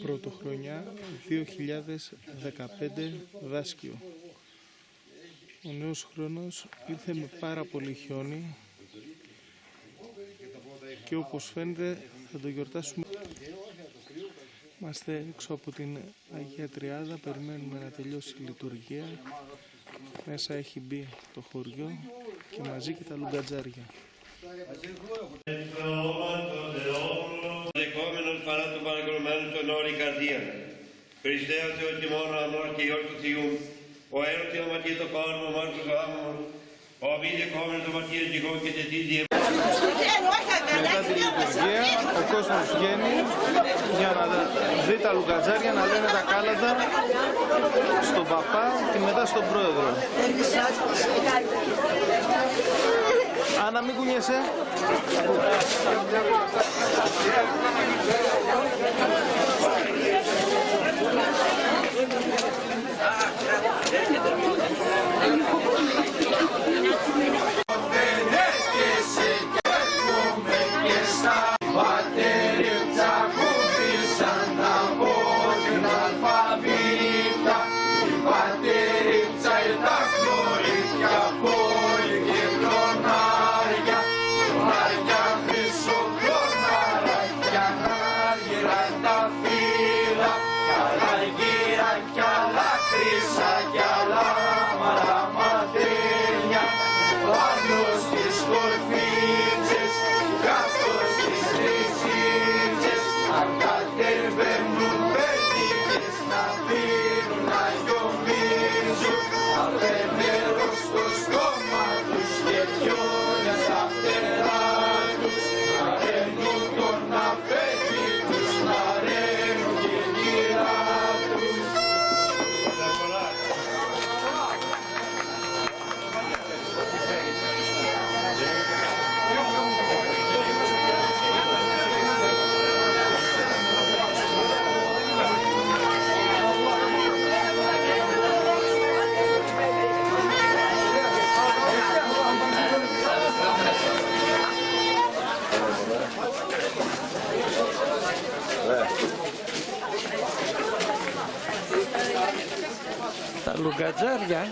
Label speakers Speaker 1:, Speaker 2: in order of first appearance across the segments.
Speaker 1: Πρωτοχρονιά 2015 Δάσκιο. Ο νέος χρόνος ήρθε με πάρα πολύ χιόνι και όπως φαίνεται θα το γιορτάσουμε. Είμαστε έξω από την Αγία Τριάδα, περιμένουμε να τελειώσει η λειτουργία. Μέσα έχει μπει το χωριό και μαζί και τα λουγκατζάρια.
Speaker 2: Δεκόμενος παρά το παρακολουμένου των όρη καρδία. Χριστέ ο Θεός και μόνο αμόρ και ιόρ του Θεού, ο έρωτη ο ματιέ το κόσμο, ο Μάρκος ο άμμος, ο μη δεκόμενος ο ματιέ και εγώ και τετίδι.
Speaker 1: Μετά τη λειτουργία ο κόσμος βγαίνει για να δει τα λουγκατζάρια να λένε τα κάλαντα στον παπά και μετά στον πρόεδρο. Άννα, μην κουνιέσαι.
Speaker 3: Τα λουγκατζάρια,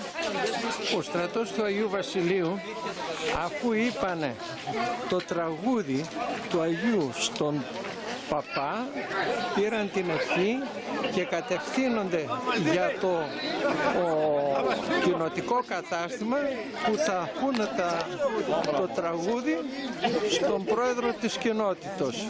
Speaker 3: ο στρατός του Αγίου Βασιλείου, αφού είπανε το τραγούδι του Αγίου στον παπά, πήραν την ευχή και κατευθύνονται για το κοινοτικό κατάστημα που θα πούνε το τραγούδι στον πρόεδρο της κοινότητος.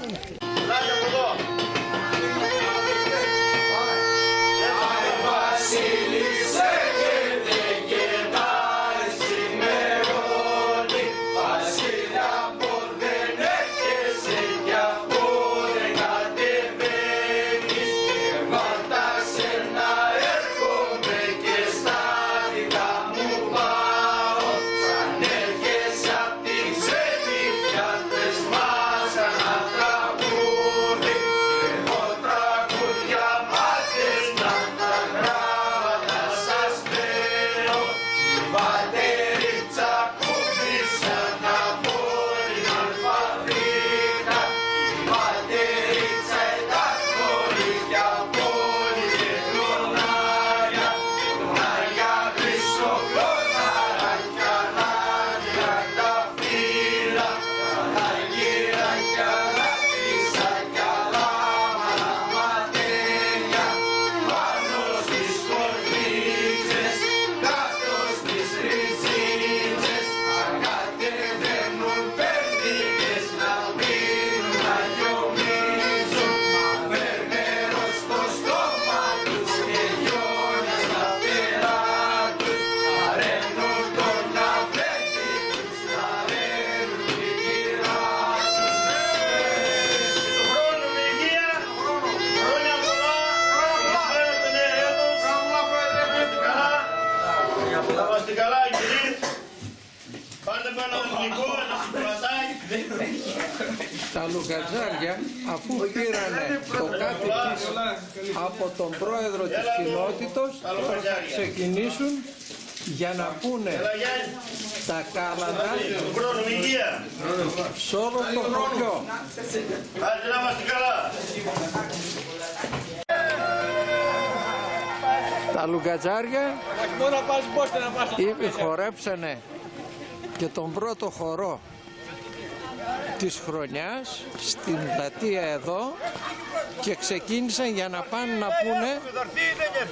Speaker 3: Τα λουγκατζάρια, αφού πήρανε το κάτι της από τον πρόεδρο της κοινότητος, θα ξεκινήσουν για να πούνε τα κάλαντα σε όλο το χωριό. Τα λουγκατζάρια χορέψανε και τον πρώτο χορό της χρονιάς στην πλατεία εδώ και ξεκίνησαν για να πάνε να πούνε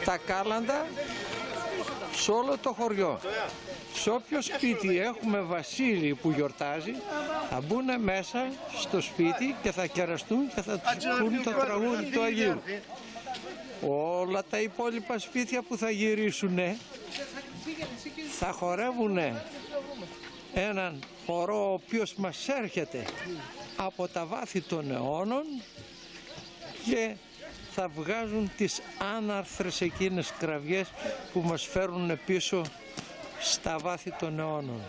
Speaker 3: τα κάλαντα σε όλο το χωριό. Σε όποιο σπίτι έχουμε Βασίλη που γιορτάζει, θα μπουν μέσα στο σπίτι και θα κεραστούν και θα τους πούν το τραγούδι του Αγίου. Όλα τα υπόλοιπα σπίτια που θα γυρίσουν θα χορεύουν έναν χορό ο οποίος μας έρχεται από τα βάθη των αιώνων και θα βγάζουν τις άναρθρες εκείνες κραυγές που μας φέρνουν πίσω στα βάθη των αιώνων.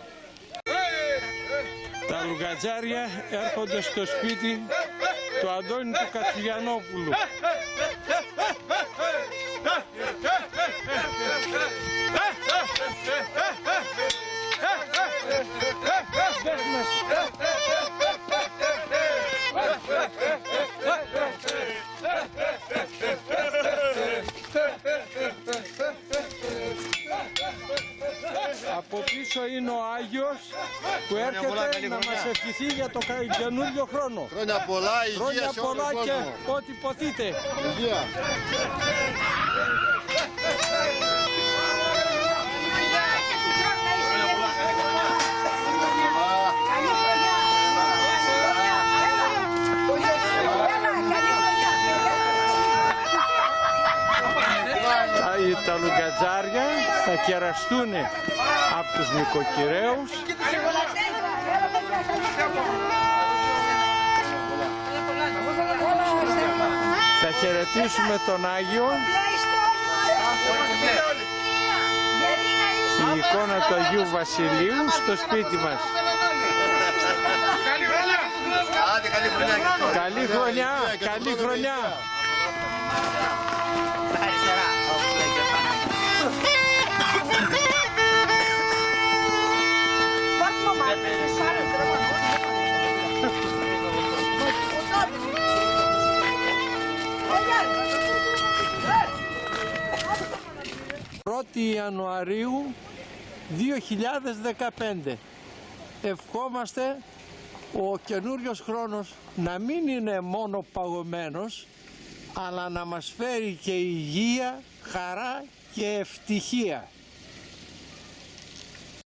Speaker 3: Τα λουγκατζάρια έρχονται στο σπίτι του Αντώνη του Κατσουλιανόπουλου. Από πίσω είναι ο Άγιος που έρχεται να μας ευχηθεί για το καινούριο χρόνο.
Speaker 4: Χρόνια πολλά, υγεία
Speaker 3: χρόνια
Speaker 4: σε όλο
Speaker 3: πολλά
Speaker 4: τον κόσμο.
Speaker 3: Και ό,τι ποθείτε.
Speaker 4: Υγεία.
Speaker 3: Τα λουγκατζάρια θα κεραστούν από τους νοικοκυρέους. Θα χαιρετήσουμε τον Άγιο. Η εικόνα του Αγίου Βασιλείου στο σπίτι μας. Καλή χρονιά! Καλή χρονιά! Ιανουαρίου 2015. Ευχόμαστε ο καινούριος χρόνος να μην είναι μόνο παγωμένος, αλλά να μας φέρει και υγεία, χαρά και ευτυχία.